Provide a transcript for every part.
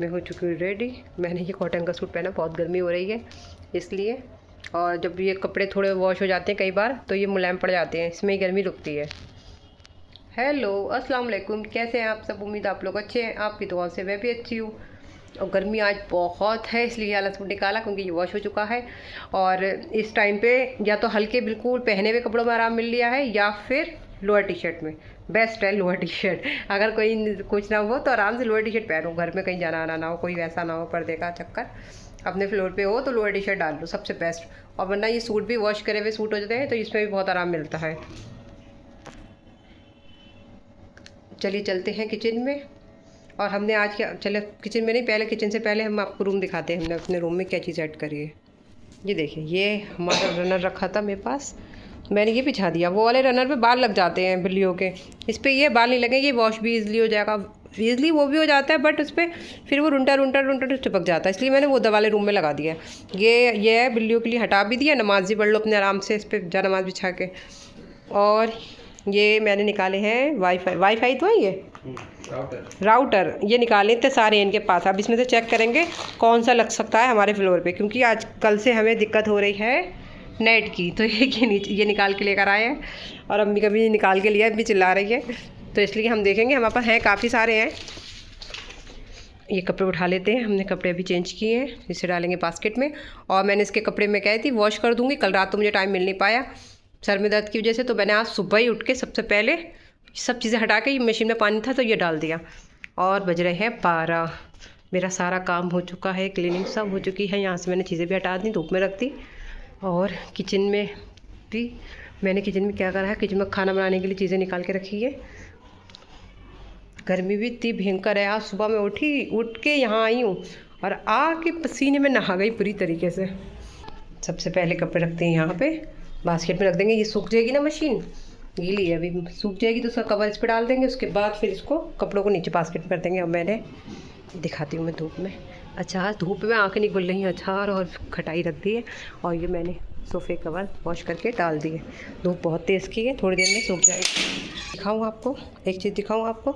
मैं हो चुकी हूँ रेडी। मैंने ये कॉटन का सूट पहना, बहुत गर्मी हो रही है इसलिए। और जब ये कपड़े थोड़े वॉश हो जाते हैं कई बार तो ये मुलायम पड़ जाते हैं, इसमें ही गर्मी रुकती है। हेलो, अस्सलाम वालेकुम, कैसे हैं आप सब? उम्मीद आप लोग अच्छे हैं, आपकी दुआ से मैं भी अच्छी हूँ। और गर्मी आज बहुत है इसलिए वाला सूट निकाला क्योंकि ये वॉश हो चुका है। और इस टाइम पे या तो हल्के बिल्कुल पहने हुए कपड़ों में आराम मिल लिया है या फिर लोअर टी शर्ट में। बेस्ट है लोअर टी शर्ट। अगर कोई कुछ ना हो तो आराम से लोअर टी शर्ट पहनो, घर में कहीं जाना आना ना हो, कोई वैसा ना हो पर्दे का चक्कर, अपने फ्लोर पे हो तो लोअर टी शर्ट डाल लो, सबसे बेस्ट। और वरना ये सूट भी वॉश करे हुए सूट हो जाते हैं तो इसमें भी बहुत आराम मिलता है। चलिए चलते हैं किचन में। और हमने आज क्या, चले किचन में नहीं, पहले किचन से पहले हम आपको रूम दिखाते हैं हमने अपने रूम में क्या चीज़ ऐड करी है। ये देखिए, ये हमारा रनर रखा था मेरे पास, मैंने ये बिछा दिया। वो वाले रनर पे बाल लग जाते हैं बिल्लियों के, इस पर ये बाल नहीं लगेंगे, ये वॉश भी ईज़िली हो जाएगा। ईज़िली वो भी हो जाता है बट उस पर फिर वो रुंटा चिपक जाता है, इसलिए मैंने वो वाले रूम में लगा दिया। ये है बिल्लियों के लिए, हटा भी दिया। नमाज भी पढ़ लो अपने आराम से इस पर, जा नमाज बिछा के। और ये मैंने निकाले हैं वाईफाई तो है ये राउटर ये निकाले थे सारे इनके पास। अब इसमें से चेक करेंगे कौन सा लग सकता है हमारे फ्लोर पे, क्योंकि आज कल से हमें दिक्कत हो रही है नेट की। तो ये निकाल के लेकर आए हैं और अम्मी का भी निकाल के लिया, अभी चिल्ला रही है, तो इसलिए हम देखेंगे। हमारे पास हैं, काफ़ी सारे हैं। ये कपड़े उठा लेते हैं, हमने कपड़े अभी चेंज किए हैं, इसे डालेंगे बास्केट में। और मैंने इसके कपड़े में कही थी वॉश कर दूँगी, कल रात तो मुझे टाइम मिल नहीं पाया सर में दर्द की वजह से, तो मैंने आज सुबह ही उठ के सबसे पहले सब चीज़ें हटा के, ये मशीन में पानी था तो ये डाल दिया। और बज रहे हैं 12। मेरा सारा काम हो चुका है, क्लीनिंग सब हो चुकी है। यहाँ से मैंने चीज़ें भी हटा दी, धूप में रख दी। और किचन में भी मैंने किचन में क्या करा है, किचन में खाना बनाने के लिए चीज़ें निकाल के रखी है। गर्मी भी इतनी भयंकर है। आज सुबह मैं उठ के यहाँ आई हूँ और आके पसीने में नहा गई पूरी तरीके से। सबसे पहले कपड़े रखते हैं यहाँ पे, बास्केट में रख देंगे। ये सूख जाएगी ना मशीन, गीली है, अभी सूख जाएगी तो उसका कवर इस पर डाल देंगे। उसके बाद फिर इसको कपड़ों को नीचे बास्केट में कर देंगे। अब मैंने दिखाती हूँ मैं धूप में, अचार धूप में आँखें नहीं खुल रही हैं, अचार और खटाई रख दी है। और ये मैंने सोफ़े कवर वॉश करके डाल दिए। धूप बहुत तेज़ की है, थोड़ी देर में सूख जाएगी। दिखाऊँ आपको एक चीज़, दिखाऊँ आपको,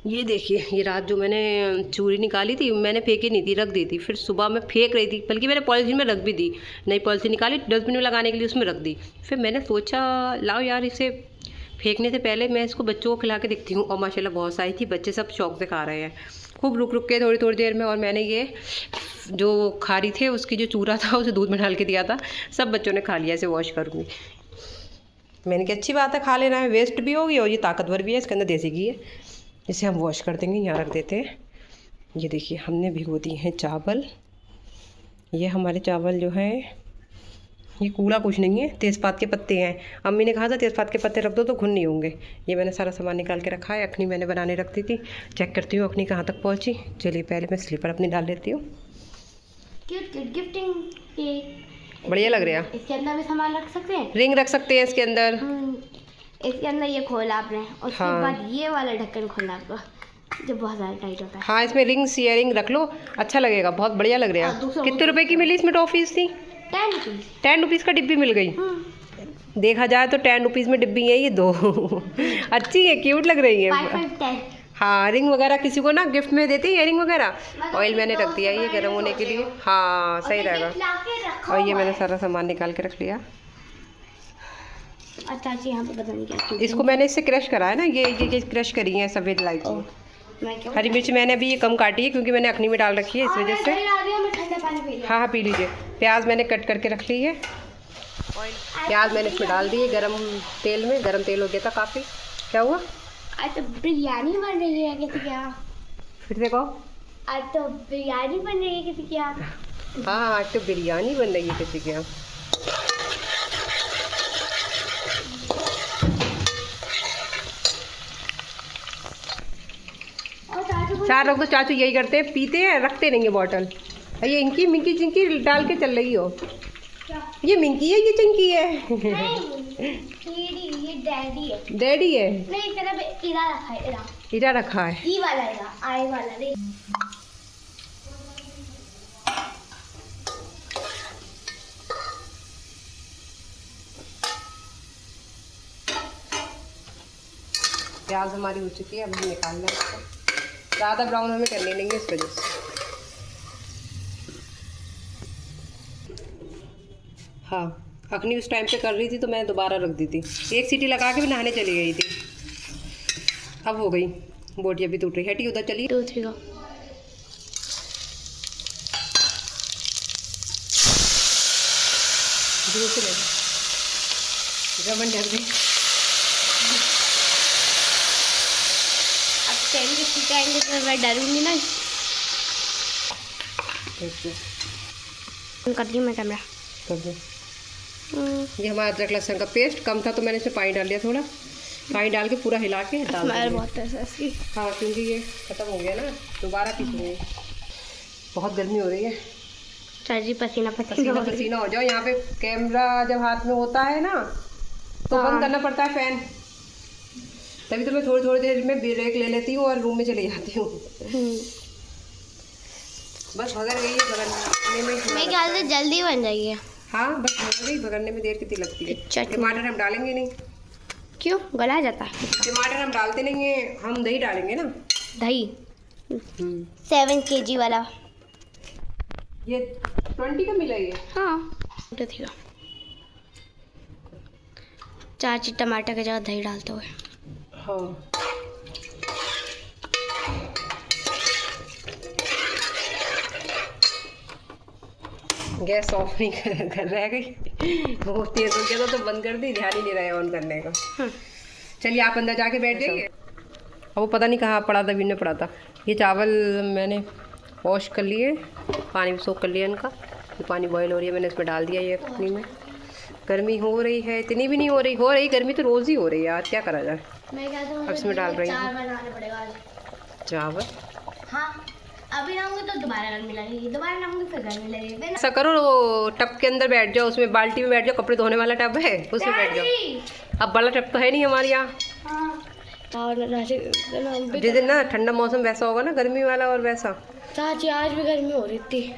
ये देखिए, ये रात जो मैंने चूड़ी निकाली थी मैंने फेंकी नहीं थी, रख दी थी। फिर सुबह मैं फेंक रही थी, बल्कि मैंने पॉलीथीन में रख भी दी, नई पॉलीथीन निकाली डस्टबिन में लगाने के लिए, उसमें रख दी। फिर मैंने सोचा लाओ यार, इसे फेंकने से पहले मैं इसको बच्चों को खिला के देखती हूँ। और माशाल्लाह बहुत सारी थी, बच्चे सब शौक से खा रहे हैं खूब रुक के थोड़ी देर में। और मैंने ये जो खारी थे उसकी जो चूरा था उसे दूध में डाल के दिया था, सब बच्चों ने खा लिया। इसे वॉश करूँगी मैंने, कि अच्छी बात है, खा लेना है, वेस्ट भी होगी और ये ताकतवर भी है, इसके अंदर देसी घी है। इसे हम वॉश कर देंगे, यहाँ रख देते हैं। ये देखिए, हमने भिगो दिए हैं चावल। ये हमारे चावल जो हैं, ये कूड़ा कुछ नहीं है, तेज़पात के पत्ते हैं। अम्मी ने कहा था तेज़पात के पत्ते रख दो तो घुन नहीं होंगे। ये मैंने सारा सामान निकाल के रखा है। अखनी मैंने बनाने रख दी थी, चेक करती हूँ अखनी कहाँ तक पहुँची। चलिए पहले मैं स्लीपर अपनी डाल लेती हूँ। गिफ्टिंग बढ़िया लग रहा है। इसके अंदर भी सामान रख सकते हैं, रिंग रख सकते हैं इसके अंदर। इसके अंदर ये खोला आपने, उसके हाँ। बाद ये वाला ढक्कन खोला आपका जो बहुत ज़्यादा टाइट होता है। हाँ, इसमें रिंग्स ईयरिंग रख लो, अच्छा लगेगा, बहुत बढ़िया लग रहा है। कितने रुपए की मिली इसमें टॉफीज़ थी? 10 रुपीज़। 10 रुपीज़ का डिब्बी मिल गई। देखा जाए तो 10 रुपीज़ में डिब्बी है ये दो। अच्छी है, क्यूट लग रही है। 5 हाँ, रिंग वगैरह किसी को ना गिफ्ट में देते हैं, इयरिंग वगैरह। ऑयल मैंने रख दिया ये गर्म होने के लिए, हाँ सही रहेगा। और ये मैंने सारा सामान निकाल के रख लिया। अच्छा जी, यहाँ पे पता नहीं क्या इसको मैंने इससे क्रश करा है ना, ये क्रश करी है सफ़ेद इलायची। हरी मिर्च मैंने अभी ये कम काटी है क्योंकि मैंने अखनी में डाल रखी है, इस वजह से। हाँ पी लीजिए। प्याज मैंने कट करके रख ली है, प्याज मैंने इसमें डाल दी है गरम तेल में। गरम तेल हो गया था काफ़ी। क्या हुआ? आज तो बिरयानी बन रही है किसी क्या? फिर देखो, आज तो बिरयानी बन रही है किसी क्या? हाँ आज तो बिरयानी बन रही है किसी के यहाँ। चार रख दो, चाचू यही करते हैं, पीते हैं रखते नहीं है बॉटल। ये इनकी मिंकी चिंकी डाल के चल रही हो। ये मिंकी है, ये चिंकी है। ये डैडी है। डैडी है? नहीं, तेरा इरा रखा है, इरा। इरा रखा है, ई वाला इरा, आई वाला नहीं। प्याज हमारी हो चुकी है, अब हम निकाल लें इसको। ज़्यादा ब्राउन हमें करनी नहीं है इस वजह से। हाँ, अखनी उस टाइम पे कर रही थी तो मैं दोबारा रख दी थी, एक सीटी लगा के भी नहाने चली गई थी। अब हो गई बोटी, अभी टूट रही है। हटी उधर चली। 2 3 का दूर से ले डर गई। अब तेल के सिखाएंगे तो मैं डरूंगी ना। कर दी मैं कैमरा। कर दो। ये हमारा अदरक लहसुन का पेस्ट कम था तो मैंने इसमें पानी डाल दिया, थोड़ा पानी डाल के पूरा हिला के डाल दिया। बहुत है इसकी। हाँ, क्योंकि ये ख़त्म हो गया ना, दोबारा पीसूंगी। बहुत गर्मी हो रही है। चाची पसीना पसीना पसीना हो जाओ। यहाँ पे कैमरा जब हाथ में होता है ना तो बंद करना पड़ता है फ़ैन, तभी तो मैं थोड़ी थोड़ी देर में ब्रेक ले लेती हूँ और रूम में चली जाती हूँ। बस भगर गई है, भगरने में मेरे ख्याल से जल्दी बन जाएगी। हाँ, बस भगर गई, भगरने में देर कितनी लगती है। टमाटर हम डालेंगे नहीं। क्यों? गला जाता है टमाटर हम डालते नहीं है, हम दही डालेंगे ना। दही 7 kg वाला। ये 20 का मिला ये। हाँ, तो ठीक है। चाची टमाटर के जगह दही डालते हुए। हाँ, गैस ऑफ नहीं कर रह गई, बहुत तेज हो गया था तो बंद कर दी, ध्यान ही नहीं रहा ऑन करने का। चलिए आप अंदर जाके बैठ जाइए। अब वो पता नहीं कहाँ पड़ा था, बीन में पड़ा था। ये चावल मैंने वॉश कर लिए, पानी भी सोख कर लिया इनका। ये पानी बॉईल हो रही है, मैंने इसमें डाल दिया ये पानी में। गर्मी हो रही है, इतनी भी नहीं हो रही गर्मी तो रोज़ ही हो रही है यार, क्या करा जाए। अब इसमें डाल रही हूँ चावल। हाँ, अभी लाऊंगी तो दोबारा गर्मी लगेगी, दोबारा लाऊंगी फिर गर्मी लगेगी। ऐसा करो, वो टब के अंदर बैठ जाओ, उसमें बाल्टी में बैठ जाओ, कपड़े धोने वाला टब है उसमें बैठ जाओ। अब बड़ा टब तो है नहीं हमारे यहाँ। जिस दिन ना ठंडा मौसम वैसा होगा ना, गर्मी वाला और वैसा। चाची आज भी गर्मी हो रही थी।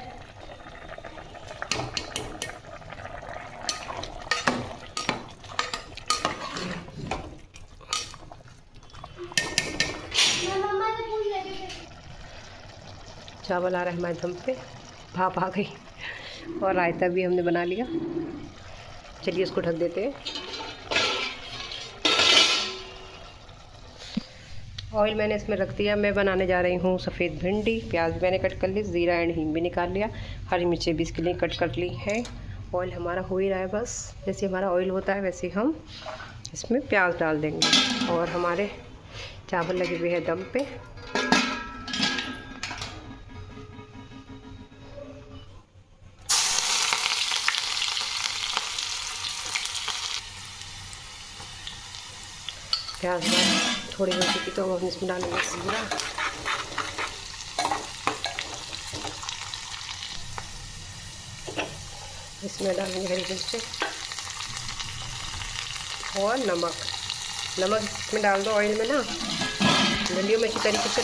चावल आ रहा है हमारे दम पे, भाप आ गई और रायता भी हमने बना लिया। चलिए इसको ढक देते हैं। ऑयल मैंने इसमें रख दिया। मैं बनाने जा रही हूँ सफ़ेद भिंडी। प्याज भी मैंने कट कर ली, ज़ीरा एंड हींग भी निकाल लिया, हरी मिर्ची भी इसके लिए कट कर ली है। ऑयल हमारा हो ही रहा है, बस जैसे हमारा ऑयल होता है वैसे हम इसमें प्याज डाल देंगे। और हमारे चावल लगे हुए हैं दम पे। प्याज थोड़ी हो चुकी तो हम इसमें डालेंगे जीरा। इसमें डालेंगे हरी मिर्ची और नमक इसमें डाल दो ऑयल में ना, भिंडियों में अच्छी तरीके से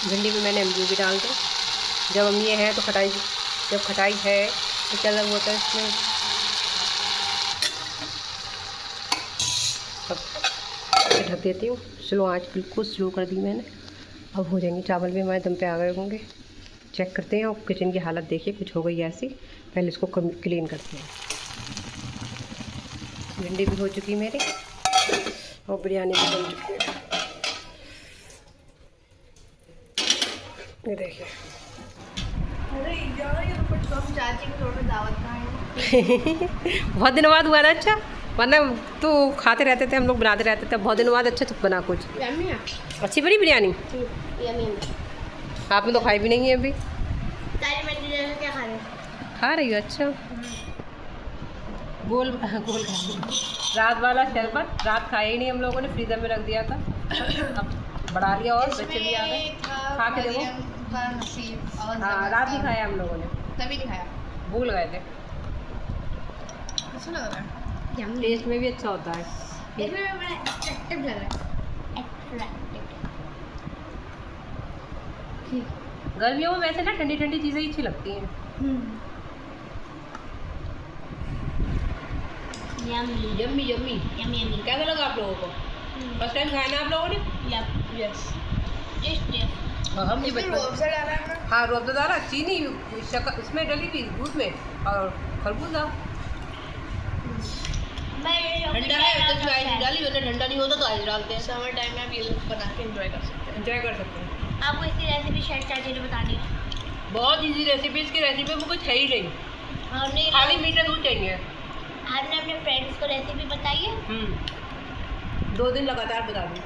भिंडी में मैंने अम्बू भी डाल दो। जब अम्मी है तो खटाई, जब खटाई है तो क्या अलग होता है इसमें। अब ढक देती हूँ, स्लो आंच बिल्कुल स्लो कर दी मैंने। अब हो जाएंगे, चावल भी हमारे दम पे आ गए होंगे। चेक करते हैं। और किचन की हालत देखिए, कुछ हो गई ऐसी, पहले इसको क्लीन करते हैं। भिंडी भी हो चुकी मेरी और बिरयानी भी बन चुकी है। ये देखिए बहुत दिनों बाद हुआ ना। अच्छा, वरना तो खाते रहते थे हम लोग, बनाते रहते थे। बहुत दिनों बाद अच्छा तो बना कुछ। अच्छी बनी बिरयानी। आपने तो खाई भी नहीं है अभी। क्या खा रही हो? अच्छा, गोल रात वाला शरबत रात खाया ही नहीं हम लोगों ने, फ्रीजर में रख दिया था। अब बढ़ा लिया और बच्चे भी आ गए। खा के देखो। हाँ, रात ही खाया हम लोगों ने, तभी नहीं खाया, भूल गए थे। अच्छा लग रहा है, टेस्ट में भी अच्छा होता है। देखने में बड़ा अट्रैक्टिव लग रहा है। गर्मियों में वैसे ना ठंडी ठंडी चीज़ें ही अच्छी लगती हैं। Yummy yummy yummy. Yummy yummy. कैसा लगा आप लोगों को? फर्स्ट टाइम खाया ना आप लोगों ने? Yes tasty. हाँ हम ये रूअफ़ज़ा डाला है ना? हाँ रूअफ़ज़ा डाला, चीनी उसमें डली थी दूध में, और खरबूजा। ठंडा है तो इसमें आइस डाली, वरना ठंडा नहीं होता तो आइस डालते हैं। समर टाइम में आप ये लोग बना के एंजॉय कर सकते एंजॉय कर सकते हैं। हैं। आपको इसकी रेसिपी शायद चाची ने बतानी है। बहुत इजी रेसिपी, इसकी रेसिपी में कुछ है ही नहीं, हमने खाली मीठा दूध चाहिए। आपने अपने फ्रेंड्स को रेसिपी बताई है? 2 दिन लगातार बता दूँ।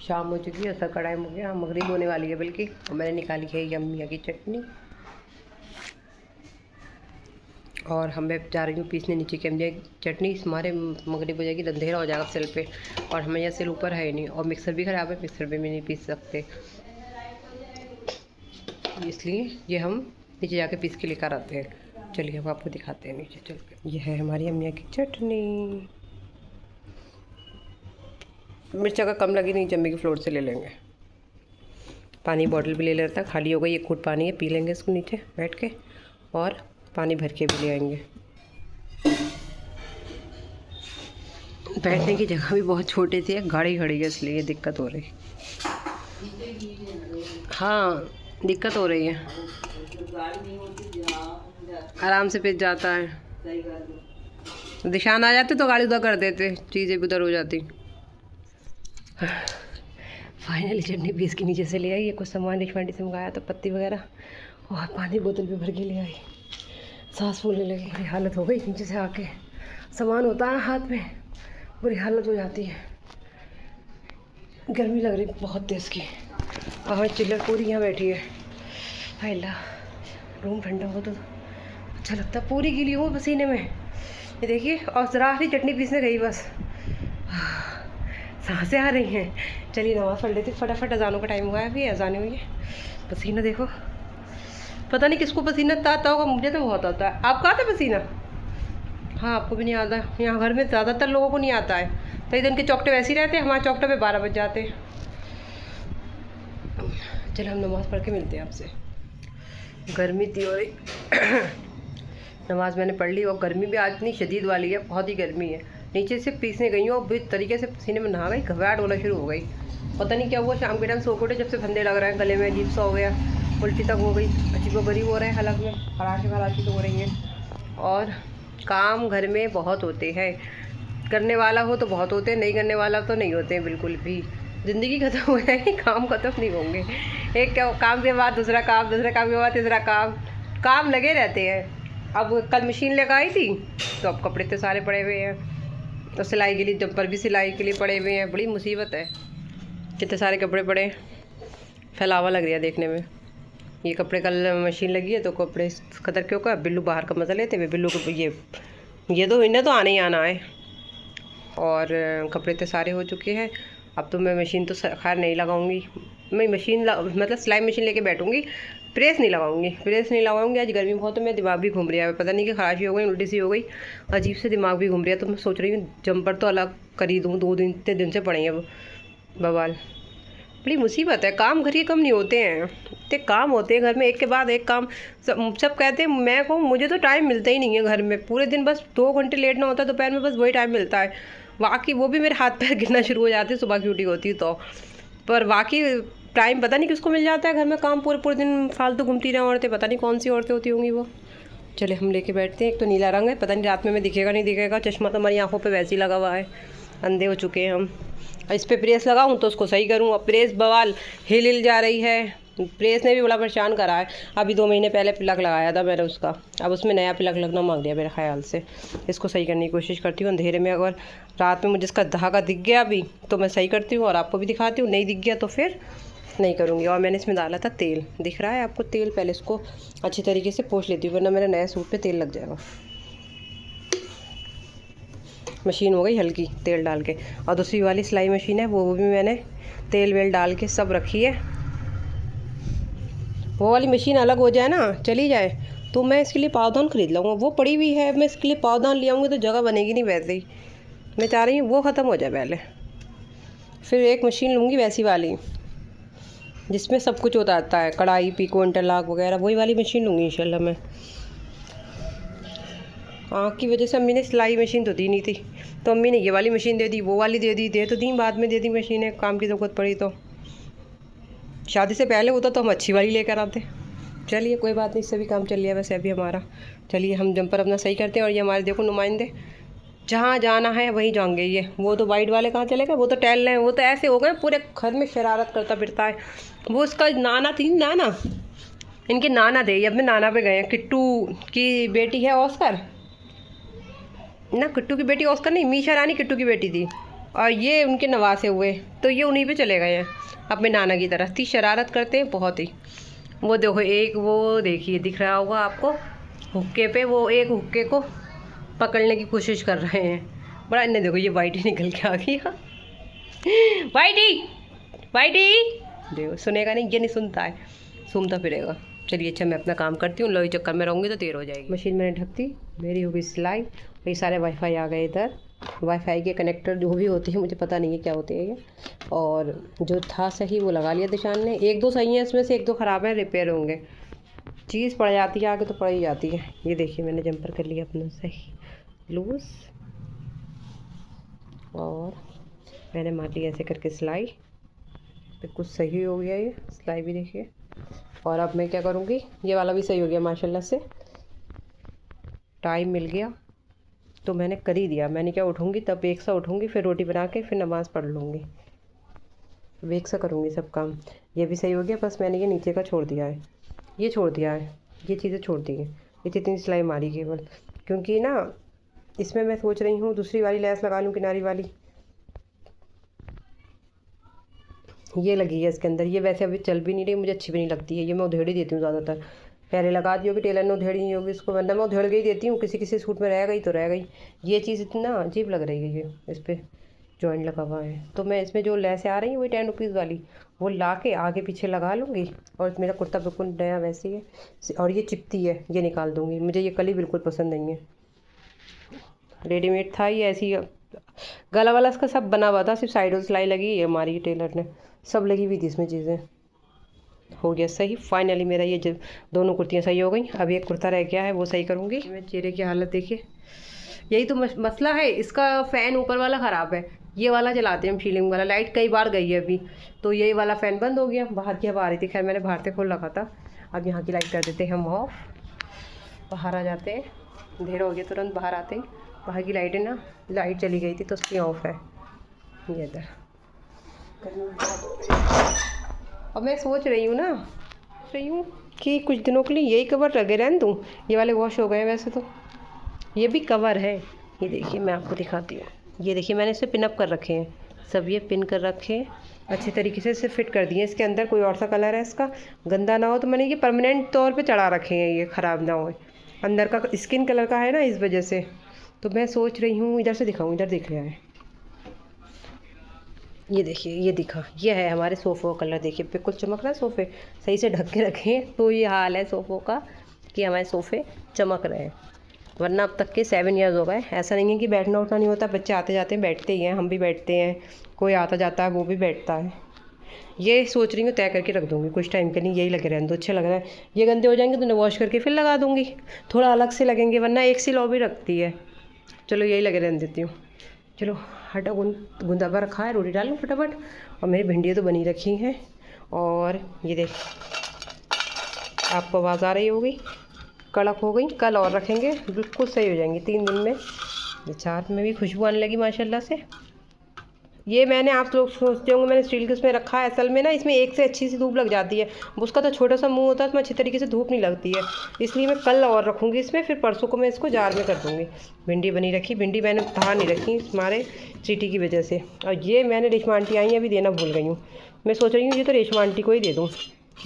शाम हो चुकी है, असर का टाइम हो गया, मगरिब होने वाली है बल्कि, और मैंने निकाली है यम्मी की चटनी, और हम मैं जा रही हूँ पीसने नीचे की अम्बिया की चटनी। हमारे मगरिब हो जाएगी, अंधेरा हो जाएगा सेल पे, और हमें यहाँ सेल ऊपर है ही नहीं, और मिक्सर भी ख़राब है, मिक्सर पे भी नहीं पीस सकते, इसलिए ये हम नीचे जाके पीस के लेकर आते हैं। चलिए हम आपको दिखाते हैं नीचे चल के। ये है हमारी अम्मिया की चटनी। मिर्च अगर कम लगी नहीं जम्मी की फ्लोर से ले लेंगे। पानी बॉटल भी ले लेता, खाली हो गई, 1 घूंट पानी है, पी लेंगे इसको नीचे बैठ के, और पानी भर के भी ले आएंगे। बैठने की जगह भी बहुत छोटी सी है, गाड़ी खड़ी है इसलिए दिक्कत हो रही। हाँ दिक्कत हो रही है, आराम से पिस जाता है। निशान आ जाते तो गाड़ी उधर कर देते, चीज़ें भी उधर हो जाती। फाइनली चटनी पीस के नीचे से ले आई। ये कुछ सामान रिफंडी से मंगाया था, पत्ती वगैरह, और पानी बोतल भी भर के ले आई। सांस फूलने लगी, बुरी हालत हो गई नीचे से आके। सामान होता है हाथ में, बुरी हालत हो जाती है। गर्मी लग रही बहुत तेज़ की, और हमारी चिल्लर पूरी यहाँ बैठी है। अल्लाह रूम ठंडा हो तो अच्छा लगता, पूरी गीली हो पसीने में। ये देखिए, और ज़रा सी चटनी पीसने गई बस, सांसें आ रही हैं। चलिए नमाज़ पढ़ लेती फटाफट, अजानों का टाइम हुआ है, अभी अजान हुई है। पसीना देखो, पता नहीं किसको पसीना आता होगा, मुझे तो बहुत आता है। आपका आता है पसीना? हाँ आपको भी नहीं आता। यहाँ घर में ज़्यादातर लोगों को नहीं आता है, कई दिन के चौकटे वैसे ही रहते हैं, हमारे चौकटे पे 12 बज जाते हैं। चलो हम नमाज़ पढ़ के मिलते हैं आपसे। गर्मी थी हो रही नमाज़ मैंने पढ़ ली, और गर्मी भी आज इतनी शदीद वाली है, बहुत ही गर्मी है। नीचे से पीसने गई हूँ और बुरी तरीके से पसीने में नहा गई, घबराहट होना शुरू हो गई। पता नहीं क्या हुआ, शाम के टाइम सो के उठे, जब से फंदे लग रहे हैं गले में, अजीब सा हो गया, उल्टी तक हो गई, अजीबोगरीब हो रहे हैं, हलक में खराशी तो हो रही हैं। और काम घर में बहुत होते हैं, करने वाला हो तो बहुत होते हैं, नहीं करने वाला तो नहीं होते हैं बिल्कुल भी। ज़िंदगी खत्म हो जाएगी, काम खत्म नहीं होंगे। एक काम के बाद दूसरा काम, दूसरे काम के बाद तीसरा काम लगे रहते हैं। अब कल मशीन लेकर आई थी, तो अब कपड़े तो सारे पड़े हुए हैं, और सिलाई के लिए जम्पर भी सिलाई के लिए पड़े हुए हैं। बड़ी मुसीबत है, कितने सारे कपड़े पड़े, फैलावा लग रहा है देखने में। ये कपड़े कल मशीन लगी है तो कपड़े इस कदर क्यों का, बिल्लू बाहर का मज़ा लेते हुए, बिल्लू को ये तो इन्हें तो आने ही आना है। और कपड़े तो सारे हो चुके हैं। अब तो मैं मशीन तो खैर नहीं लगाऊंगी, मैं मतलब सिलाई मशीन लेके बैठूंगी, प्रेस नहीं लगाऊंगी। आज गर्मी बहुत है, मेरा दिमाग भी घूम रहा है, पता नहीं कि खराशी हो गई, उल्टी सी हो गई, अजीब से दिमाग भी घूम रहा है। तो मैं सोच रही हूँ जम्पर तो अलग कर ही दूँ, 2 दिन 3 दिन से पड़े हैं अब बवाल। बड़ी मुसीबत है, काम घर के कम नहीं होते हैं, इतने काम होते हैं घर में, एक के बाद एक काम। सब कहते हैं, मैं कहूँ मुझे तो टाइम मिलता ही नहीं है घर में, पूरे दिन बस 2 घंटे लेटना होता है, दोपहर में बस वही टाइम मिलता है। वाकई वो भी मेरे हाथ पैर गिरना शुरू हो जाते हैं सुबह की ड्यूटी होती है तो, पर वाकई टाइम पता नहीं किसको मिल जाता है घर में, काम पूरे दिन फालतू घूमती रहें औरतें, पता नहीं कौन सी औरतें होती होंगी वो। चले हम लेके बैठते हैं। एक तो नीला रंग है, पता नहीं रात में हमें दिखेगा नहीं दिखेगा, चश्मा तो हमारी आंखों पे वैसे ही लगा हुआ है, अंधे हो चुके हैं हम। इस पर प्रेस लगाऊँ तो उसको सही करूँ, अब प्रेस बवाल हिल जा रही है, प्रेस ने भी बड़ा परेशान करा है। अभी 2 महीने पहले प्लग लगाया था मैंने उसका, अब उसमें नया प्लग लगना मांग लिया मेरे ख्याल से। इसको सही करने की कोशिश करती हूँ अंधेरे में, अगर रात में मुझे इसका धागा दिख गया अभी तो मैं सही करती हूँ और आपको भी दिखाती हूँ, नहीं दिख गया तो फिर नहीं करूँगी। और मैंने इसमें डाला था तेल, दिख रहा है आपको तेल, पहले इसको अच्छी तरीके से पोंछ लेती हूँ वरना मेरा नया सूट पे तेल लग जाएगा। मशीन हो गई हल्की तेल डाल के, और दूसरी वाली सिलाई मशीन है वो भी मैंने तेल वेल डाल के सब रखी है। वो वाली मशीन अलग हो जाए ना, चली जाए, तो मैं इसके लिए पावदान ख़रीद लूँगा। वो पड़ी हुई है, मैं इसके लिए पावदान ले आऊँगी तो जगह बनेगी नहीं वैसे ही। मैं चाह रही हूँ वो ख़त्म हो जाए पहले, फिर एक मशीन लूँगी वैसी वाली जिसमें सब कुछ होता आता है, कढ़ाई, पीको, इंटरलॉक वगैरह, वही वाली मशीन लूँगी इंशाल्लाह मैं। आँख की वजह से अम्मी ने सिलाई मशीन तो दी नहीं थी, तो अम्मी ने ये वाली मशीन दे दी, वो वाली दे दी, दे तो दी, बाद में दे दी मशीनें, काम की ज़रूरत पड़ी तो। शादी से पहले होता तो हम अच्छी वाली लेकर आते। चलिए कोई बात नहीं, इससे भी काम चल लिया वैसे अभी हमारा। चलिए हम जंपर अपना सही करते हैं। और ये हमारे देखो नुमाइंदे, जहाँ जाना है वहीं जाएंगे ये। वो तो वाइट वाले कहाँ चले गए, वो तो टहल रहे हैं, वो तो ऐसे हो गए पूरे घर में शरारत करता फिरता है। वो उसका नाना थी, नाना, इनके नाना थे, ये अपने नाना पे गए हैं। किट्टू की बेटी है ऑस्कर ना, किट्टू की बेटी ऑस्कर नहीं, मीशा रानी किट्टू की बेटी थी, और ये उनके नवासे हुए, तो ये उन्हीं पे चले गए हैं अपने नाना की तरह। थी शरारत करते हैं बहुत ही। वो देखो एक, वो देखिए दिख रहा होगा आपको हुक्के पे, वो एक हुक्के को पकड़ने की कोशिश कर रहे हैं। बड़ा इन्हें देखो, ये वाइटी निकल के आ गया। वाइटी, वाइटी देखो, सुनेगा नहीं, ये नहीं सुनता है, सूमता फिरेगा। चलिए अच्छा, मैं अपना काम करती हूँ, लोही चक्कर में रहूँगी तो देर हो जाएगी। मशीन मैंने ढक दी, मेरी होगी सिलाई। ये सारे वाईफाई आ गए इधर, वाईफाई के कनेक्टर जो भी होते हैं मुझे पता नहीं है क्या होते हैं ये। और जो था सही वो लगा लिया दिशान ने। एक दो सही हैं इसमें से, एक दो ख़राब हैं, रिपेयर होंगे। चीज़ पड़ जाती है आगे तो पड़ ही जाती है। ये देखिए मैंने जंपर कर लिया अपना सही लूज़, और मैंने मार ली ऐसे करके सिलाई, तो कुछ सही हो गया ये सिलाई भी देखिए। और अब मैं क्या करूँगी, ये वाला भी सही हो गया माशाल्लाह से। टाइम मिल गया तो मैंने कर ही दिया। मैंने क्या, उठूँगी तब एक सा उठूँगी, फिर रोटी बना के फिर नमाज़ पढ़ लूँगी, एक सा करूँगी सब काम। ये भी सही हो गया, बस मैंने ये नीचे का छोड़ दिया है, ये छोड़ दिया है, ये चीज़ें छोड़ दी हैं। इतनी सिलाई मारी केवल, क्योंकि ना इसमें मैं सोच रही हूँ दूसरी वाली लैस लगा लूँ, किनारी वाली ये लगी है इसके अंदर। ये वैसे अभी चल भी नहीं रही, मुझे अच्छी भी नहीं लगती है, ये मैं उधेड़ ही देती हूँ ज़्यादातर। पहले लगा दी होगी टेलर ने, उधेड़ी नहीं होगी इसको, वरना मैं उधेड़ गई देती हूँ, किसी किसी सूट में रह गई तो रह गई। ये चीज़ इतना अजीब लग रही है, ये इस पर जॉइंट लगा हुआ है, तो मैं इसमें जो लैसें आ रही हैं वही 10 रुपीज़ वाली वो ला के आगे पीछे लगा लूँगी। और मेरा कुर्ता बिल्कुल नया वैसे ही है। और ये चिपती है, ये निकाल दूँगी, मुझे ये कली बिल्कुल पसंद नहीं है। रेडीमेड था ये ऐसी, गला वाला इसका सब बना हुआ था, सिर्फ साइडों सिलाई लगी है हमारी टेलर ने, सब लगी हुई थी इसमें चीज़ें। हो गया सही फाइनली मेरा, ये जब दोनों कुर्तियाँ सही हो गई, अब एक कुर्ता रह गया है वो सही करूँगी। मैं चेहरे की हालत देखिए, यही तो मसला है, इसका फ़ैन ऊपर वाला ख़राब है, ये वाला चलाते हैं हम सीलिंग वाला। लाइट कई बार गई है अभी, तो यही वाला फ़ैन बंद हो गया, बाहर की हवा आ रही थी, खैर मैंने बाहर से खोल रखा था। अब यहाँ की लाइट कर देते हैं हम ऑफ, बाहर आ जाते हैं, अंधेरा हो गया तुरंत बाहर आते ही। बाहर की लाइटें ना, लाइट चली गई थी तो उसकी ऑफ है ये इधर। अब मैं सोच रही हूँ कि कुछ दिनों के लिए यही कवर लगे रहने दूँ। ये वाले वॉश हो गए वैसे तो, ये भी कवर है, ये देखिए मैं आपको दिखाती हूँ। ये देखिए मैंने इसे पिन अप कर रखे हैं, सब ये पिन कर रखे हैं अच्छे तरीके से, इसे फिट कर दिए। इसके अंदर कोई और सा कलर है इसका, गंदा ना हो, तो मैंने ये परमानेंट तौर पे चढ़ा रखे हैं, ये ख़राब ना हो। अंदर का स्किन कलर का है ना, इस वजह से। तो मैं सोच रही हूँ इधर से दिखाऊँ, इधर दिख रहा है, ये देखिए, ये दिखा, ये है हमारे सोफ़ों का कलर, देखिए बिल्कुल चमक रहा है। सोफ़े सही से ढक के रखें तो ये हाल है सोफ़ों का कि हमारे सोफ़े चमक रहे हैं। वरना अब तक के 7 ईयर्स हो गए, ऐसा नहीं है कि बैठना उठना नहीं होता, बच्चे आते जाते हैं बैठते ही हैं, हम भी बैठते हैं, कोई आता जाता है वो भी बैठता है। ये सोच रही हूँ तय करके रख दूँगी कुछ टाइम के लिए, यही लगे रहने दो, अच्छे लग रहा है। ये गंदे हो जाएंगे तो उन्हें वॉश करके फिर लगा दूँगी, थोड़ा अलग से लगेंगे, वरना एक सी लॉबी रखती है। चलो यही लगे रहने देती हूँ। चलो हटा, गुंदा पर रखा है, रोटी डाल लूँ फटाफट। और मेरी भिंडियाँ तो बनी रखी हैं, और ये देख आपको आवाज़ आ रही होगी, कड़क हो गई। कल और रखेंगे, बिल्कुल सही हो जाएंगी 3 दिन में। ये चाट में भी खुशबू आने लगी माशाल्लाह से। ये मैंने, आप लोग सोचते होंगे मैंने स्टील के उसमें रखा है, असल में ना इसमें एक से अच्छी सी धूप लग जाती है, उसका तो छोटा सा मुंह होता है, उसमें अच्छी तरीके से धूप नहीं लगती है, इसलिए मैं कल और रखूँगी इसमें, फिर परसों को मैं इसको जार में कर दूँगी। भिंडी बनी रखी, भिंडी मैंने बाहर नहीं रखी हमारे चीटी की वजह से। और ये मैंने रेशमा आंटी आई हैं, अभी देना भूल गई हूँ। मैं सोच रही हूँ ये तो रेशमा आंटी को ही दे दूँ,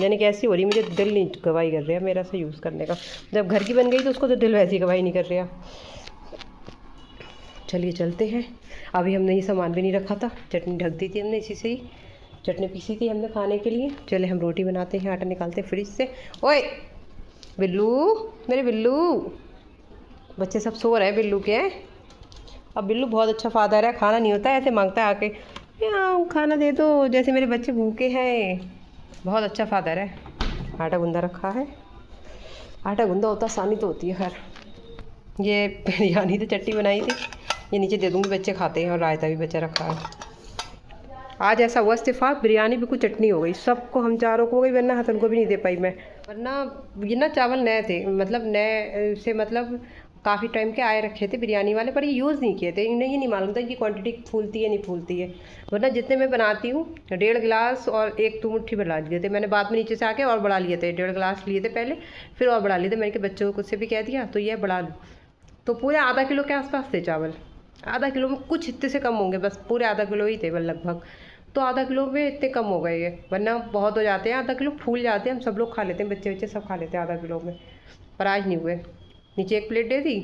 यानी कैसी हो रही, मुझे दिल नहीं गवाही कर रहा मेरा से यूज़ करने का। जब घर की बन गई तो उसको तो दिल वैसी गवाही नहीं कर रहा। चलिए चलते हैं। अभी हमने ये सामान भी नहीं रखा था, चटनी ढक दी थी हमने, इसी से ही चटनी पीसी थी हमने खाने के लिए। चले हम रोटी बनाते हैं, आटा निकालते हैं फ्रिज से। ओए बिल्लू, मेरे बिल्लू, बच्चे सब सो रहे हैं बिल्लू के। अब बिल्लू बहुत अच्छा फादर है, खाना नहीं होता है ऐसे मांगता है आके, याँ खाना दे दो, जैसे मेरे बच्चे भूखे हैं। बहुत अच्छा फादर है। आटा गूंदा रखा है, आटा गूंदा होता आसानी तो होती है खैर। ये बिरयानी तो चटनी बनाई थी, ये नीचे दे दूँगी, बच्चे खाते हैं, और रायता भी बचा रखा है। आज ऐसा हुआ इत्तेफाक, बिरयानी भी कुछ चटनी हो गई, सबको हम चारों को हो गई, वरना हसन को भी नहीं दे पाई मैं। वरना ये ना चावल नए थे, मतलब नए से मतलब काफ़ी टाइम के आए रखे थे बिरयानी वाले, पर ये यूज़ नहीं किए थे, इन्हें ये नहीं मालूम था कि क्वांटिटी फूलती है नहीं फूलती है। वरना जितने मैं बनाती हूँ 1.5 गिलास और 1-2 मुट्ठी बढ़ा दिए थे मैंने, बाद में नीचे से आके और बढ़ा लिए थे, 1.5 गिलास लिए थे पहले, फिर और बढ़ा लिए थे। मैंने के बच्चों को से भी कह दिया तो ये बढ़ा लो, तो पूरे आधा किलो के आसपास थे चावल। आधा किलो में कुछ इतने से कम होंगे, बस पूरे आधा किलो ही थे लगभग। तो आधा किलो में इतने कम हो गए ये, वरना बहुत हो जाते हैं, आधा किलो फूल जाते हैं, हम सब लोग खा लेते हैं, बच्चे बच्चे सब खा लेते हैं आधा किलो में, पर आज नहीं हुए। नीचे 1 प्लेट दे दी,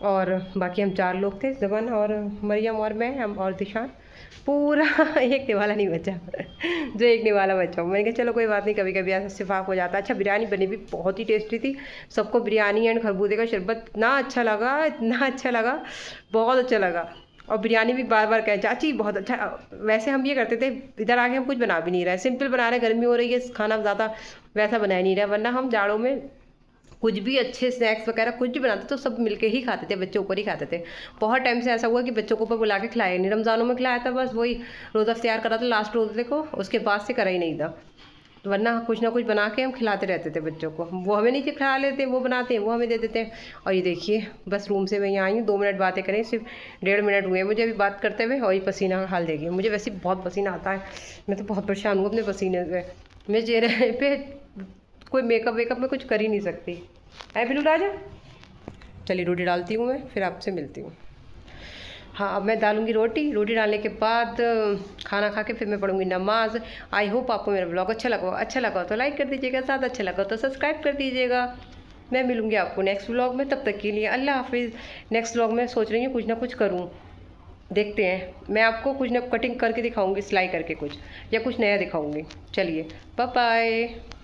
और बाकी हम 4 लोग थे, जबान और मरियम और मैं, हम और दिशान, पूरा एक निवाला नहीं बचा जो एक निवाला बचा। मैंने कहा चलो कोई बात नहीं, कभी कभी ऐसा इत्तेफाक हो जाता है। अच्छा, बिरयानी बनी भी बहुत ही टेस्टी थी, सबको बिरयानी एंड खरबूजे का शरबत इतना अच्छा लगा, इतना अच्छा लगा, बहुत अच्छा लगा। और बिरयानी भी बार बार कहे चाची बहुत अच्छा। वैसे हम ये करते थे, इधर आके हम कुछ बना भी नहीं रहे, सिंपल बना रहे, गर्मी हो रही है, खाना ज़्यादा वैसा बना नहीं रहा, वरना हम जाड़ों में कुछ भी अच्छे स्नैक्स वगैरह कुछ भी बनाते तो सब मिलके ही खाते थे, बच्चों ऊपर ही खाते थे। बहुत टाइम से ऐसा हुआ कि बच्चों को ऊपर बुला के खिलाया नहीं, रमज़ानों में खिलाया था बस, वही रोज़ा इफ्तियार करा था लास्ट रोज़े को, उसके बाद से करा ही नहीं था। वरना कुछ ना कुछ बना के हम खिलाते रहते थे बच्चों को, वो हमें नहीं खिला लेते, वो बनाते हैं वो हमें दे देते हैं। और ये देखिए, बस रूम से मैं यहाँ आई हूँ, 2 मिनट बातें करें, सिर्फ 1.5 मिनट हुए मुझे अभी बात करते हुए, और ये पसीना का हाल देखिए। मुझे वैसे बहुत पसीना आता है, मैं तो बहुत परेशान हूँ अपने पसीने से, मैं चेहरे पे कोई मेकअप वेकअप में कुछ कर ही नहीं सकती है। बिल्लू राजा, चलिए रोटी डालती हूँ मैं, फिर आपसे मिलती हूँ। हाँ, अब मैं डालूँगी रोटी, रोटी डालने के बाद खाना खा के फिर मैं पढ़ूँगी नमाज़। आई होप आपको मेरा ब्लॉग अच्छा लगा तो लाइक कर दीजिएगा, ज़्यादा अच्छा लगा तो सब्सक्राइब कर दीजिएगा। मैं मिलूँगी आपको नेक्स्ट व्लॉग में, तब तक के लिए अल्लाह हाफिज़। नेक्स्ट व्लॉग में सोच रही हूँ कुछ ना कुछ करूँ, देखते हैं, मैं आपको कुछ ना कटिंग करके दिखाऊँगी, सिलाई करके कुछ, या कुछ नया दिखाऊँगी। चलिए बाय बाय।